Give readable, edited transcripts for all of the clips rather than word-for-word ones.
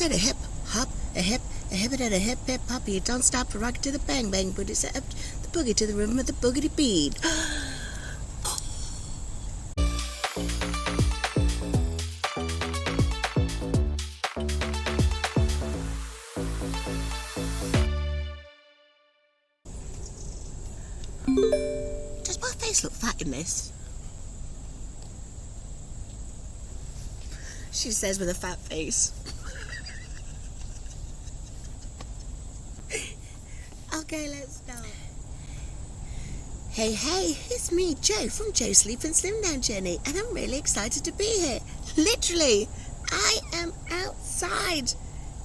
said a hip, hop, a hip and a hip, hip, hop. You don't stop a rock to the bang, bang, but it's up the boogie to the rhythm of the boogity bead. Does my face look fat in this? She says with a fat face. Okay, let's start. Hey, it's me, Jo, from Jo's Sleep and Slim Down Journey, and I'm really excited to be here. Literally, I am outside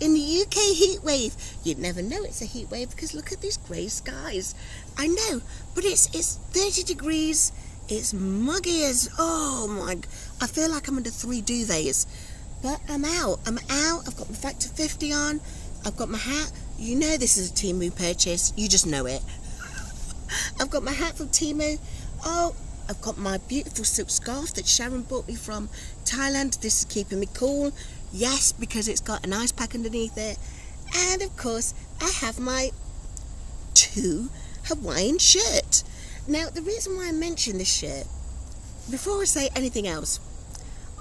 in the UK heat wave. You'd never know it's a heat wave because look at these grey skies. I know, but it's 30 degrees. It's muggy as, oh my, I feel like I'm under 3 duvets. But I'm out. I've got my Factor 50 on. I've got my hat. You know this is a Temu purchase. You just know it. I've got my hat from Temu. Oh, I've got my beautiful silk scarf that Sharon bought me from Thailand. This is keeping me cool. Yes, because it's got an ice pack underneath it. And of course, I have my 2 Hawaiian shirt. Now, the reason why I mention this shirt, before I say anything else,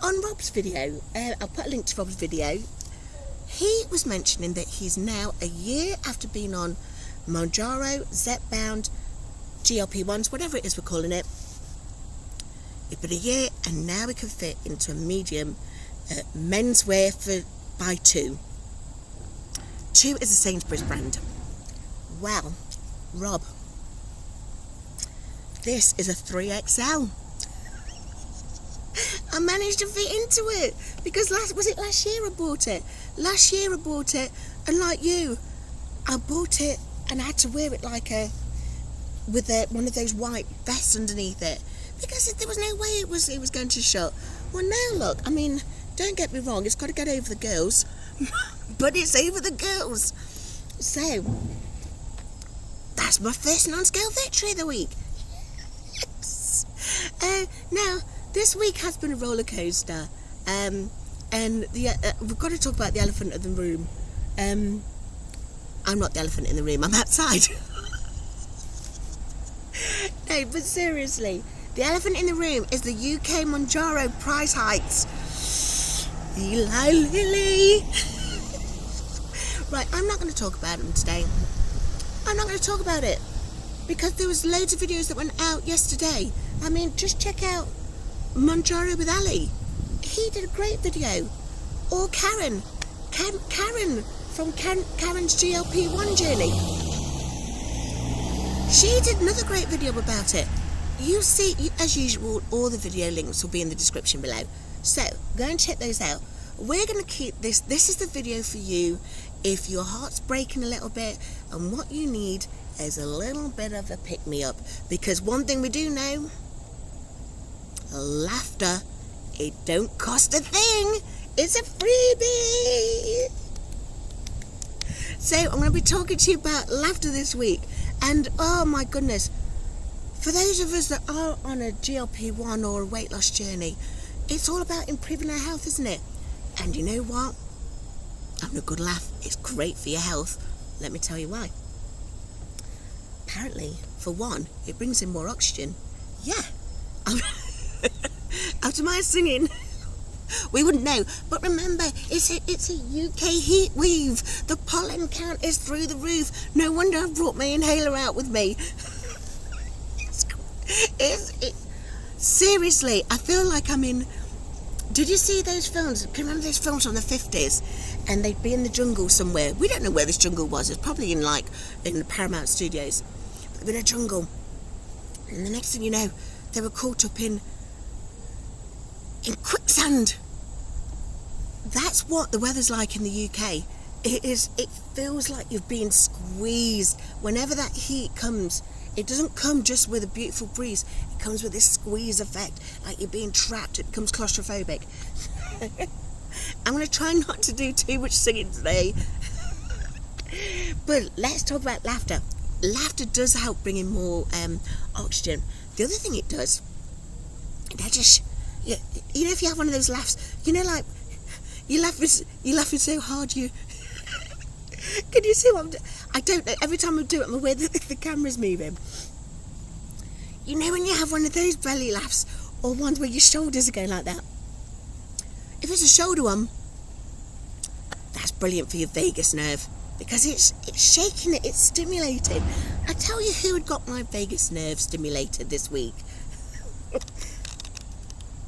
on Rob's video, I'll put a link to Rob's video, he was mentioning that he's now a year after being on Mounjaro, Zepbound, GLP-1s, whatever it is we're calling it. It's been a year and now it can fit into a medium menswear by 2. 2 is a Sainsbury's brand. Wow, Rob, this is a 3XL. I managed to fit into it because last year I bought it. Last year I bought it, and like you, I bought it and I had to wear it with one of those white vests underneath it because there was no way it was going to shut. Well, now look, I mean, don't get me wrong, it's got to get over the girls, but it's over the girls. So that's my first non-scale victory of the week. Yes. Now, this week has been a roller coaster, and we've got to talk about the elephant in the room. I'm not the elephant in the room, I'm outside. No, but seriously, the elephant in the room is the UK Mounjaro price hikes. Eli Lilly. Right, I'm not going to talk about them today. I'm not going to talk about it because there was loads of videos that went out yesterday. I mean, just check out Mounjaro with Ali. He did a great video. Or Karen from Karen's GLP-1 journey. She did another great video about it. You see, as usual, all the video links will be in the description below. So, go and check those out. We're going to keep this. This is the video for you if your heart's breaking a little bit and what you need is a little bit of a pick-me-up. Because one thing we do know, laughter, it don't cost a thing. It's a freebie. So I'm going to be talking to you about laughter this week. And oh my goodness, for those of us that are on a GLP-1 or a weight loss journey, it's all about improving our health, isn't it? And you know what? Having a good laugh is great for your health. Let me tell you why. Apparently, for one, it brings in more oxygen. Yeah. After my singing, we wouldn't know. But remember, it's a UK heat wave. The pollen count is through the roof. No wonder I've brought my inhaler out with me. Seriously, I feel like I'm in... Did you see those films? Can you remember those films from the 50s? And they'd be in the jungle somewhere. We don't know where this jungle was. It's probably in the Paramount Studios. They'd be in a jungle. And the next thing you know, they were caught up in quicksand. That's what the weather's like in the UK. It feels like you've been squeezed. Whenever that heat comes, it doesn't come just with a beautiful breeze. It comes with this squeeze effect, like you're being trapped. It becomes claustrophobic. I'm going to try not to do too much singing today. But let's talk about laughter. Laughter does help bring in more oxygen. The other thing it does, that just... You know, if you have one of those laughs, you know, like you laugh You're laughing so hard, you. Can you see what I'm doing? I don't know. Every time I do it, I'm aware that the camera's moving. You know when you have one of those belly laughs, or ones where your shoulders are going like that? If it's a shoulder one, that's brilliant for your vagus nerve, because it's shaking it, it's stimulating. I tell you who had got my vagus nerve stimulated this week.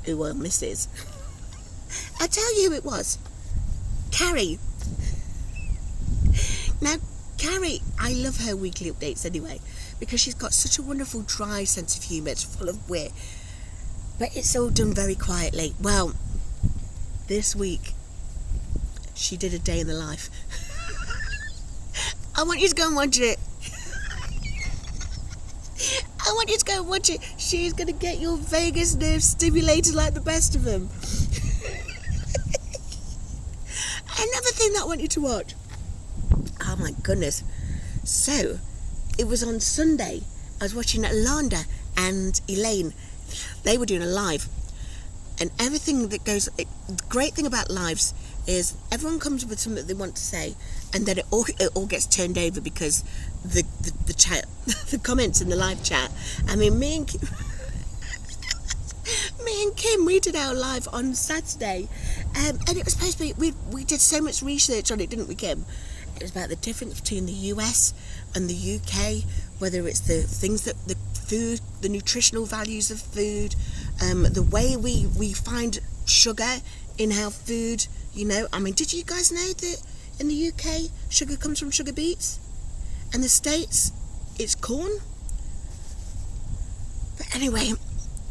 Who well, Mrs. I tell you who it was. Carrie. Now, Carrie, I love her weekly updates anyway, because she's got such a wonderful dry sense of humour. It's full of wit, but it's all done very quietly. Well, this week she did a day in the life. I want you to go and watch it. I want you to go and watch it. She's going to get your vagus nerve stimulated like the best of them. Another thing that I want you to watch. Oh my goodness. So, it was on Sunday. I was watching Alanda and Elaine. They were doing a live. And everything that goes... the great thing about lives is everyone comes with something they want to say, and then it all gets turned over because the chat, the comments in the live chat. I mean, me and Kim, we did our live on Saturday, and it was supposed to be, we did so much research on it, didn't we, Kim? It was about the difference between the US and the UK, whether it's the things that the food, the nutritional values of food, the way we find sugar in our food. You know, I mean, did you guys know that in the UK sugar comes from sugar beets, and the States it's corn? But anyway,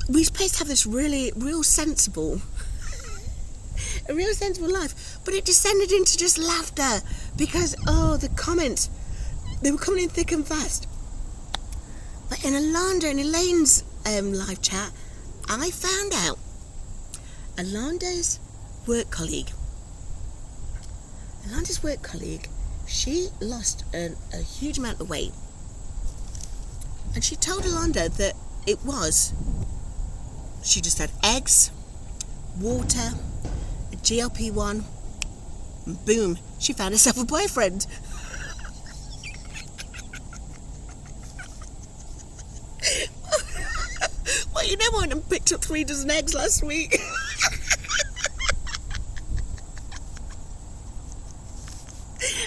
we're supposed to have this real sensible a real sensible life, but it descended into just laughter because the comments, they were coming in thick and fast. But in Alanda and Elaine's live chat, I found out Alanda's work colleague, she lost a huge amount of weight, and she told Alanda that she just had eggs, water, a GLP-1, and boom, she found herself a boyfriend. Well, you know, I went and picked up 3 dozen eggs last week.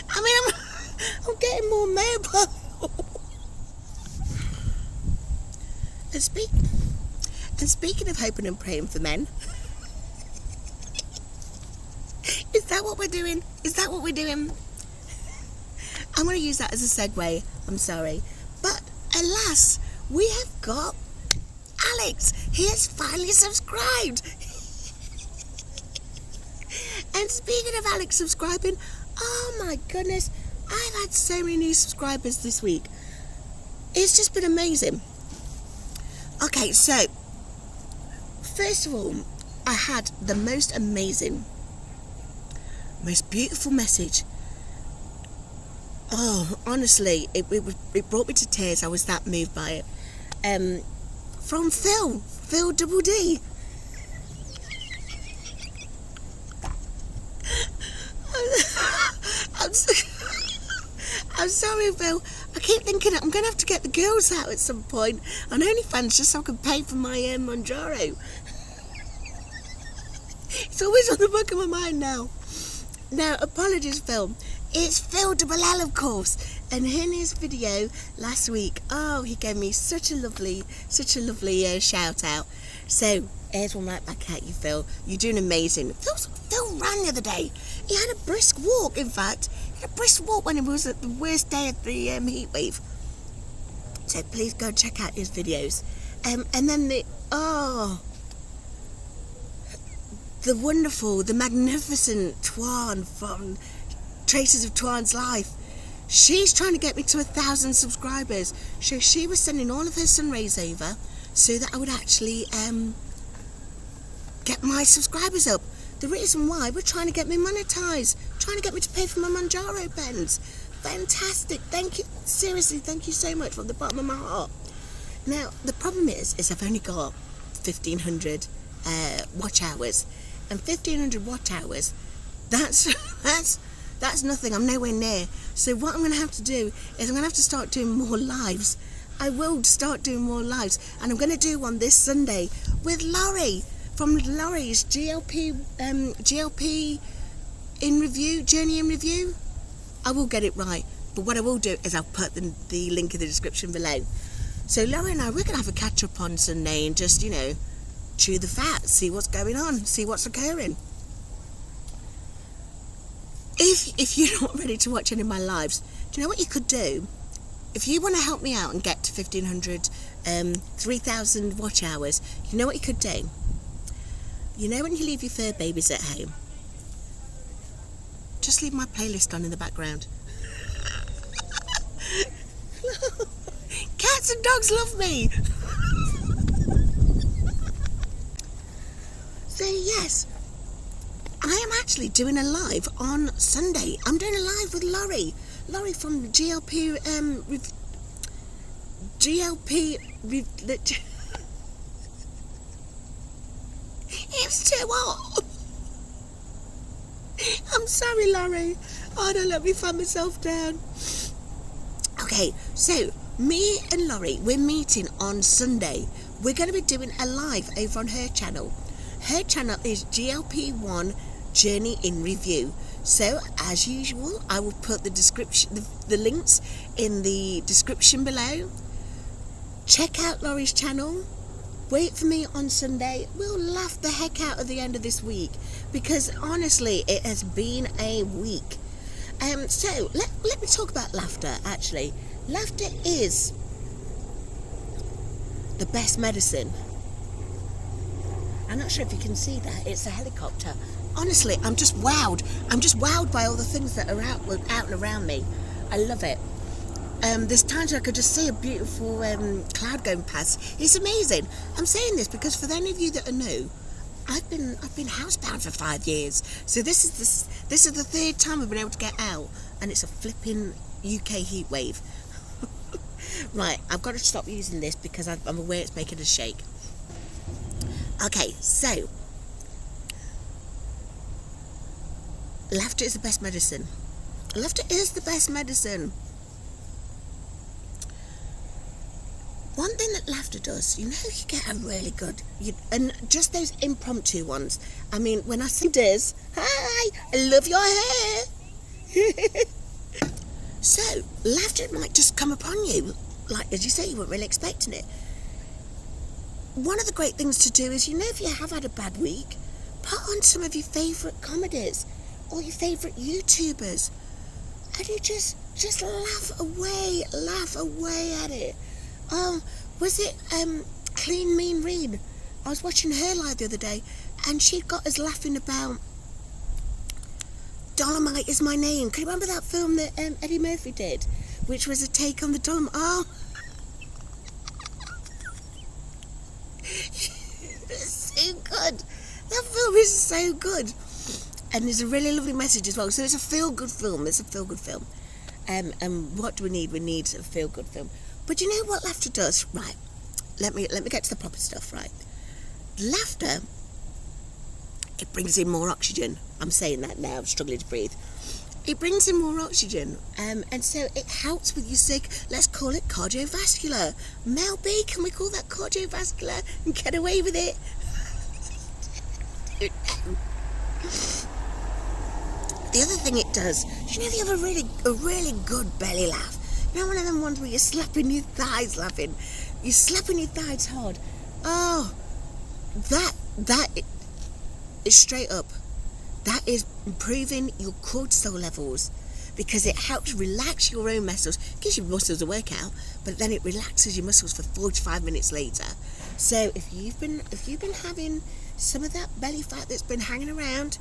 I mean, I'm getting more mobile. And speaking of hoping and praying for men, is that what we're doing? I'm going to use that as a segue. I'm sorry. But alas, we have got Alex. He has finally subscribed. And speaking of Alex subscribing, oh my goodness, I've had so many new subscribers this week. It's just been amazing. Okay, so first of all, I had the most amazing, most beautiful message. Oh, honestly, it brought me to tears. I was that moved by it. From Phil Double D. I'm sorry, Phil. I keep thinking I'm going to have to get the girls out at some point on OnlyFans just so I can pay for my Mounjaro. It's always on the back of my mind now. Now, apologies, Phil. It's Phil Double L, of course. And in his video last week, he gave me such a lovely shout out. So, here's one right back at you, Phil. You're doing amazing. Phil ran the other day. He had a brisk walk, in fact. He had a brisk walk when it was at the worst day of the heat wave. So please go check out his videos. And then the wonderful, the magnificent Twan from Traces of Twan's Life. She's trying to get me to 1,000 subscribers. So she was sending all of her sun rays over so that I would actually get my subscribers up. The reason why, we're trying to get me monetized, trying to get me to pay for my Mounjaro pens. Fantastic. Thank you. Seriously, thank you so much from the bottom of my heart. Now, the problem is I've only got 1,500 watch hours. And 1,500 watch hours That's nothing. I'm nowhere near. So what I'm going to have to do is I'm going to have to start doing more lives. I will start doing more lives, and I'm going to do one this Sunday with Laurie from Laurie's GLP in review, journey in review. I will get it right, but what I will do is I'll put the link in the description below. So Laurie and I, we're going to have a catch up on Sunday and just, chew the fat, see what's going on, see what's occurring. If you're not ready to watch any of my lives, do you know what you could do? If you want to help me out and get to 1,500, 3,000 watch hours, you know what you could do? You know when you leave your fur babies at home? Just leave my playlist on in the background. Cats and dogs love me. So yes, I am actually doing a live on Sunday. I'm doing a live with Laurie from GLP it's too hot. I'm sorry, Laurie. Oh, don't let me fan myself down. Okay, so me and Laurie, we're meeting on Sunday. We're going to be doing a live over on her channel. Her channel is GLP1 Journey in Review. So as usual, I will put the links in the description below. Check out Laurie's channel. Wait for me on Sunday. We'll laugh the heck out at the end of this week, because honestly it has been a week. So let me talk about laughter. Actually, laughter is the best medicine. I'm not sure if you can see that. It's a helicopter. Honestly, I'm just wowed. I'm just wowed by all the things that are out and around me. I love it. There's times where I could just see a beautiful cloud going past. It's amazing. I'm saying this because for any of you that are new, I've been housebound for 5 years. So this is the third time I've been able to get out, and it's a flipping UK heat wave. Right, I've got to stop using this because I'm aware it's making a shake. Okay, so laughter is the best medicine. Laughter is the best medicine. One thing that laughter does, you get a really good, and just those impromptu ones. I mean, when I see this, hi, I love your hair. So, laughter might just come upon you, like as you say, you weren't really expecting it. One of the great things to do is, if you have had a bad week, put on some of your favourite comedies or your favourite YouTubers, and you just laugh away at it. Was it Clean Mean Reen? I was watching her live the other day, and she got us laughing about Dolomite Is My Name. Can you remember that film that Eddie Murphy did, which was a take on the Dolomite? Oh, it's so good. That film is so good, and there's a really lovely message as well. So it's a feel-good film. And what do we need? We need a feel-good film. But you know what laughter does? Right, let me get to the proper stuff, right? Laughter, it brings in more oxygen. I'm saying that now, I'm struggling to breathe. It brings in more oxygen, and so it helps with your let's call it cardiovascular. Mel B, can we call that cardiovascular and get away with it? The other thing it does, if you have a really good belly laugh, one of them ones where you're slapping your thighs laughing. You're slapping your thighs hard. Oh, that is straight up. That is improving your cortisol levels, because it helps relax your own muscles. Gives your muscles a workout, but then it relaxes your muscles for 45 minutes later. So if you've been having some of that belly fat that's been hanging around,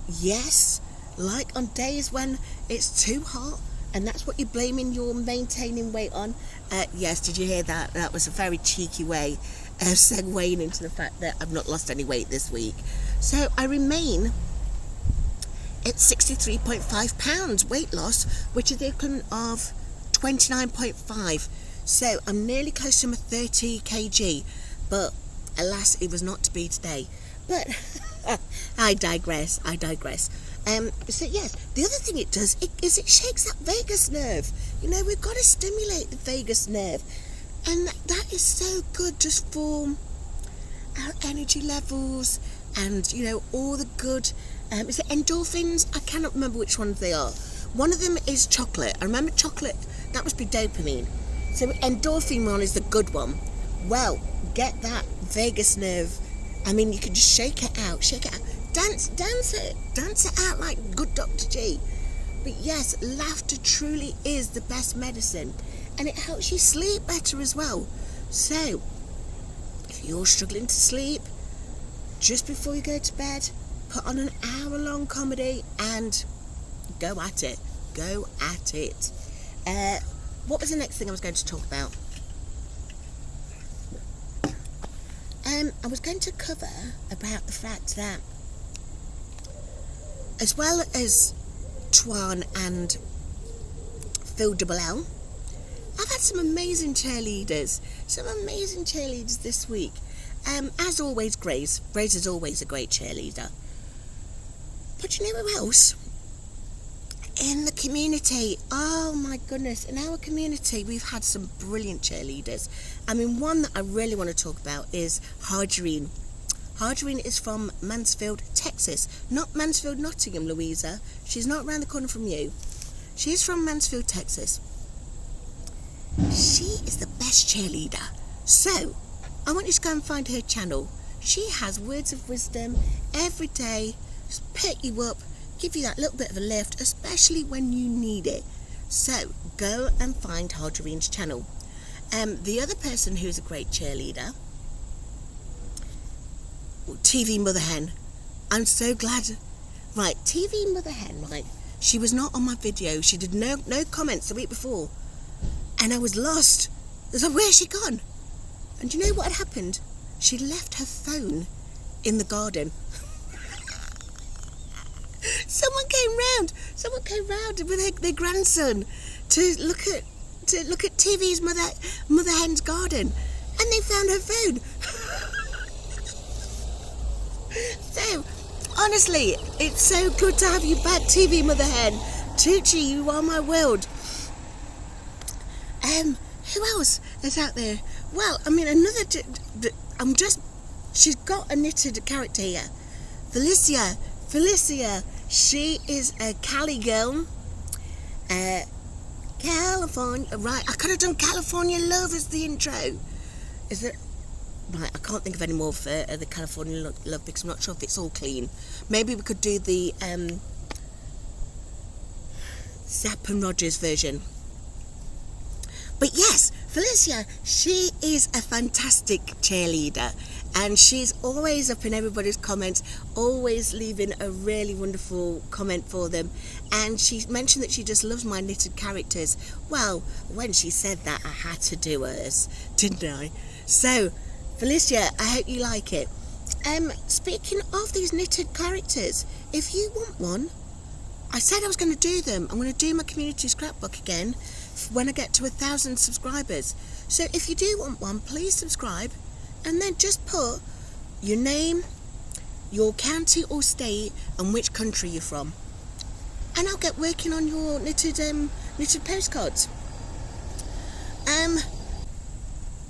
yes, like on days when it's too hot, and that's what you're blaming your maintaining weight on. Yes, did you hear that? That was a very cheeky way of segueing into the fact that I've not lost any weight this week. So I remain at 63.5 pounds weight loss, which is the equivalent of 29.5. So I'm nearly close to my 30 kg, but alas, it was not to be today. But I digress. So yes, the other thing it does is it shakes that vagus nerve. You know, we've got to stimulate the vagus nerve, and that is so good just for our energy levels, and you know, all the good. Is it endorphins? I cannot remember which ones they are. One of them is chocolate. I remember chocolate. That must be dopamine. So endorphin one is the good one. Well, get that vagus nerve. I mean, you can just shake it out. Dance it out like good Dr. G. But yes, laughter truly is the best medicine, and it helps you sleep better as well. So, if you're struggling to sleep, just before you go to bed, put on an hour-long comedy and go at it. What was the next thing I was going to talk about? I was going to cover about the fact that, as well as Twan and Phil Double L, I've had some amazing cheerleaders this week. As always, Grace is always a great cheerleader. But you know who else? In the community, oh my goodness, in our community we've had some brilliant cheerleaders. I mean, one that I really want to talk about is Harjareen. Harjareen is from Mansfield, Texas. Not Mansfield, Nottingham, Louisa. She's not around the corner from you. She's from Mansfield, Texas. She is the best cheerleader. So, I want you to go and find her channel. She has words of wisdom every day, just pick you up, give you that little bit of a lift, especially when you need it. So, go and find Harjareen's channel. The other person who's a great cheerleader, TV Mother Hen. I'm so glad. Right, TV Mother Hen, right, she was not on my video. She did no comments the week before. And I was lost. I was like, where's she gone? And you know what had happened? She left her phone in the garden. Someone came round with their grandson to look at TV's Mother Hen's garden, and they found her phone. So, honestly, it's so good to have you back, TV Mother Hen. Tucci, you are my world. Who else is out there? Well, I mean, she's got a knitted character here. Felicia, she is a Cali girl. California, right, I could have done California Love as the intro. Is it? Right, I can't think of any more for the California Love because I'm not sure if it's all clean. Maybe we could do the Zapp and Rogers version. But yes, Felicia, she is a fantastic cheerleader, and she's always up in everybody's comments, always leaving a really wonderful comment for them. And she mentioned that she just loves my knitted characters. Well, when she said that, I had to do hers, didn't I? So, Felicia, I hope you like it. Speaking of these knitted characters, if you want one, I said I was going to do them. I'm going to do my community scrapbook again when I get to 1,000 subscribers. So if you do want one, please subscribe, and then just put your name, your county or state, and which country you're from, and I'll get working on your knitted postcards.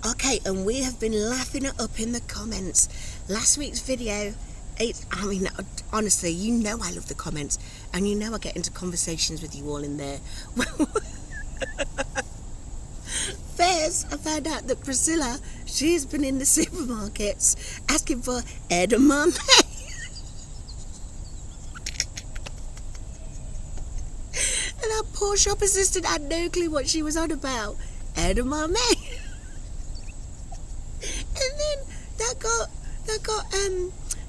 Okay, and we have been laughing it up in the comments. Last week's video, honestly, you know I love the comments, and you know I get into conversations with you all in there. First, I found out that Priscilla, she's been in the supermarkets asking for edamame. And our poor shop assistant had no clue what she was on about. Edamame. And then that got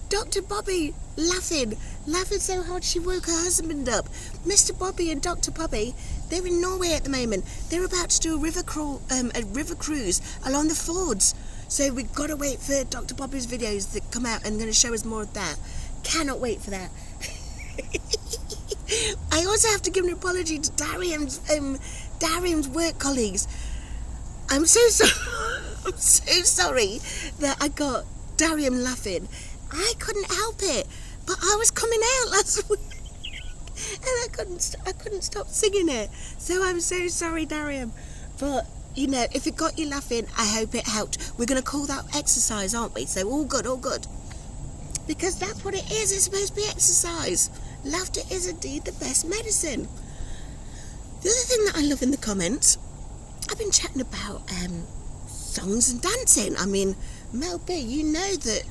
Dr. Bobby laughing so hard she woke her husband up. Mr. Bobby and Dr. Bobby, they're in Norway at the moment. They're about to do a river cruise along the fjords. So we've got to wait for Dr. Bobby's videos that come out and going to show us more of that. Cannot wait for that. I also have to give an apology to Darian's work colleagues. I'm so sorry. I'm so sorry that I got Darian laughing. I couldn't help it, but I was coming out last week, and I couldn't stop singing it. So I'm so sorry, Darian. But you know, if it got you laughing, I hope it helped. We're going to call that exercise, aren't we? So all good, all good. Because that's what it is. It's supposed to be exercise. Laughter is indeed the best medicine. The other thing that I love in the comments, I've been chatting about songs and dancing. I mean, Mel B, you know that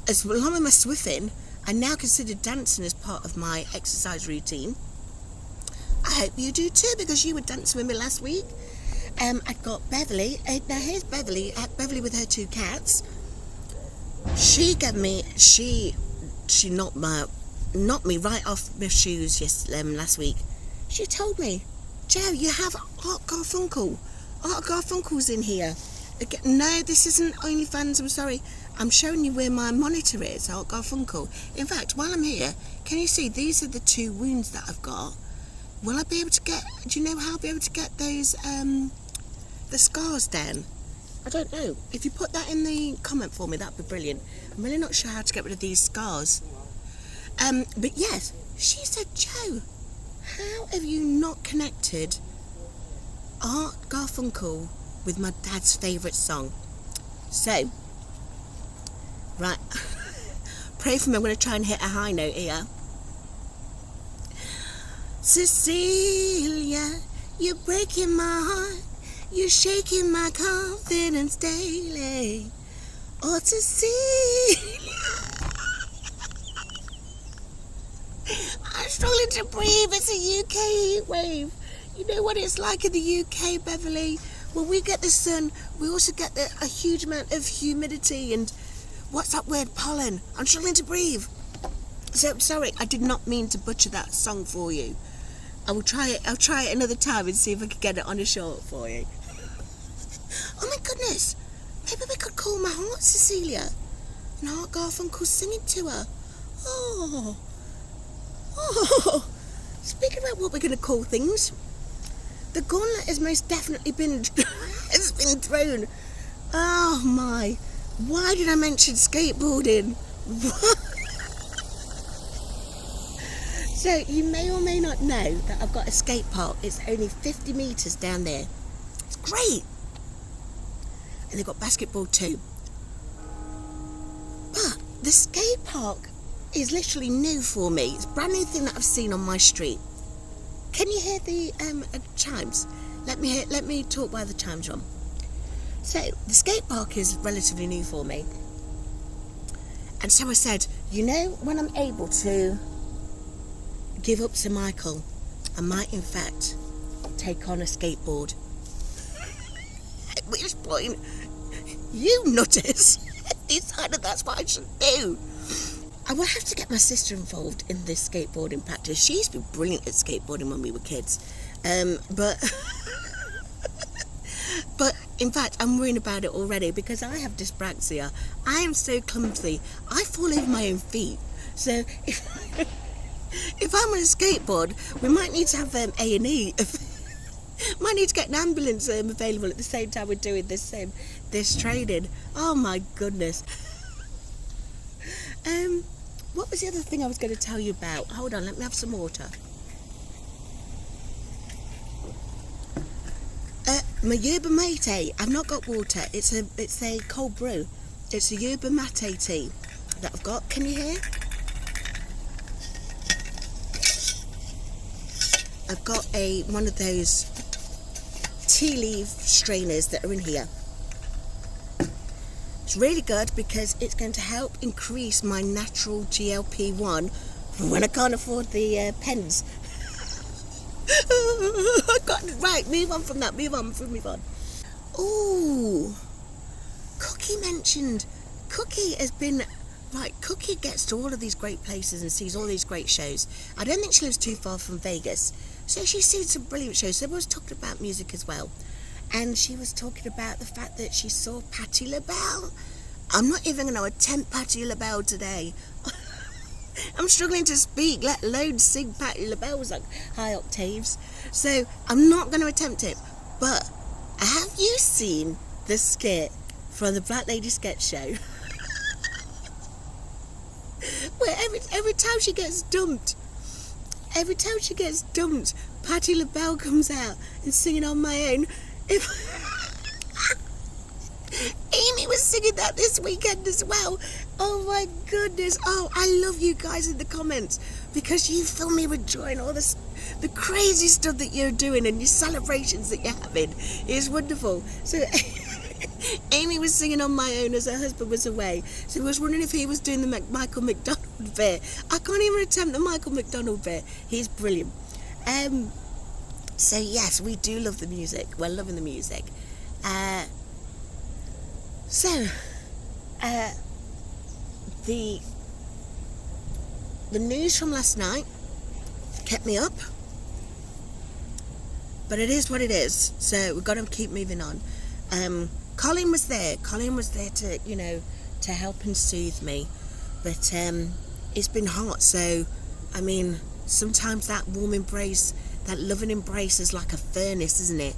as long as I'm swiffing, I now consider dancing as part of my exercise routine. I hope you do too, because you were dancing with me last week. I've got Beverly. Now here's Beverly. Beverly with her 2 cats. She knocked me right off my shoes last week. She told me, Joe, you have Art Garfunkel. Art Garfunkel's in here. Again, no, this isn't OnlyFans, I'm sorry. I'm showing you where my monitor is, Art Garfunkel. In fact, while I'm here, can you see these are the 2 wounds that I've got? Will I be able to get, do you know how I'll be able to get those, the scars down? I don't know. If you put that in the comment for me, that'd be brilliant. I'm really not sure how to get rid of these scars. But yes, she said, Joe, how have you not connected Art Garfunkel with my dad's favourite song? So, right, pray for me, I'm going to try and hit a high note here. Cecilia, you're breaking my heart, you're shaking my confidence daily. Oh, Cecilia, I'm struggling to breathe, it's a UK heat wave. You know what it's like in the UK, Beverly? When we get the sun, we also get a huge amount of humidity and what's that word, pollen. I'm struggling to breathe. So I'm sorry, I did not mean to butcher that song for you. I'll try it another time and see if I can get it on a short for you. Oh my goodness, maybe we could call my heart Cecilia and Art Garfunkel singing to her. Oh. Speaking about what we're going to call things, the gauntlet has most definitely been has been thrown. Oh my, why did I mention skateboarding? So you may or may not know that I've got a skate park. It's only 50 metres down there. It's great. And they've got basketball too. But the skate park is literally new for me. It's a brand new thing that I've seen on my street. Can you hear the chimes? Let me talk while the chimes are on. So the skate park is relatively new for me. And so I said, you know, when I'm able to give up Sir Michael, I might in fact take on a skateboard. At which point, you nutters decided that's what I should do. I will have to get my sister involved in this skateboarding practice. She used to be brilliant at skateboarding when we were kids. But in fact, I'm worrying about it already because I have dyspraxia. I am so clumsy. I fall over my own feet. So if I'm on a skateboard, we might need to have A&E. Might need to get an ambulance available at the same time we're doing this training. Oh my goodness. What was the other thing I was going to tell you about? Hold on, let me have some water. My Yerba Mate. I've not got water. It's a cold brew. It's a Yerba Mate tea that I've got. Can you hear? I've got one of those tea leaf strainers that are in here. It's really good because it's going to help increase my natural GLP-1 when I can't afford the pens. Right, move on from that. Move on. Ooh, Cookie mentioned. Cookie has been... Right, Cookie gets to all of these great places and sees all these great shows. I don't think she lives too far from Vegas. So she's seen some brilliant shows. So everyone's talking about music as well. And she was talking about the fact that she saw Patti LaBelle. I'm not even going to attempt Patti LaBelle today. I'm struggling to speak, let alone sing Patti LaBelle's like high octaves. So I'm not going to attempt it. But have you seen the skit from the Black Lady Sketch Show? every time she gets dumped, Patti LaBelle comes out and singing On My Own. Amy was singing that this weekend as well. Oh my goodness. Oh, I love you guys in the comments because you fill me with joy and all the crazy stuff that you're doing and your celebrations that you're having. It's wonderful. So Amy was singing On My Own as her husband was away. So I was wondering if he was doing the Michael McDonald bit. I can't even attempt the Michael McDonald bit. He's brilliant. So yes, we do love the music. We're loving the music. The news from last night kept me up, but it is what it is. So we've got to keep moving on. Colin was there to, to help and soothe me, but it's been hot. So I mean, sometimes that warm embrace, that loving embrace, is like a furnace, isn't it?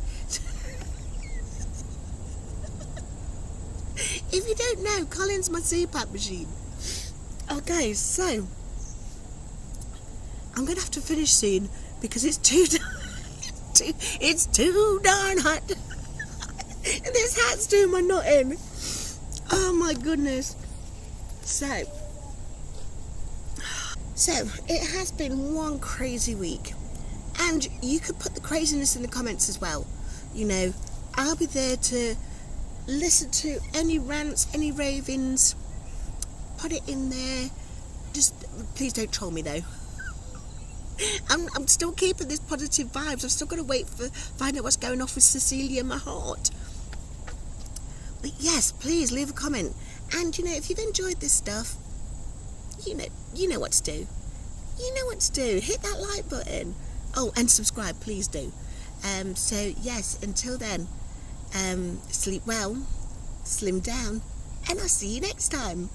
If you don't know, Colin's my CPAP machine. Okay, so I'm gonna have to finish soon because it's too darn hot. And this hat's doing my nut in. Oh my goodness. So it has been one crazy week, and you could put the craziness in the comments as well. I'll be there to listen to any rants, any ravings. Put it in there. Just please don't troll me though. I'm still keeping this positive vibes. I've still got to find out what's going off with Cecilia in my heart. But yes, please leave a comment. And if you've enjoyed this stuff, you know what to do. You know what to do. Hit that like button. Oh, and subscribe, please do. So yes, until then, sleep well, slim down, and I'll see you next time.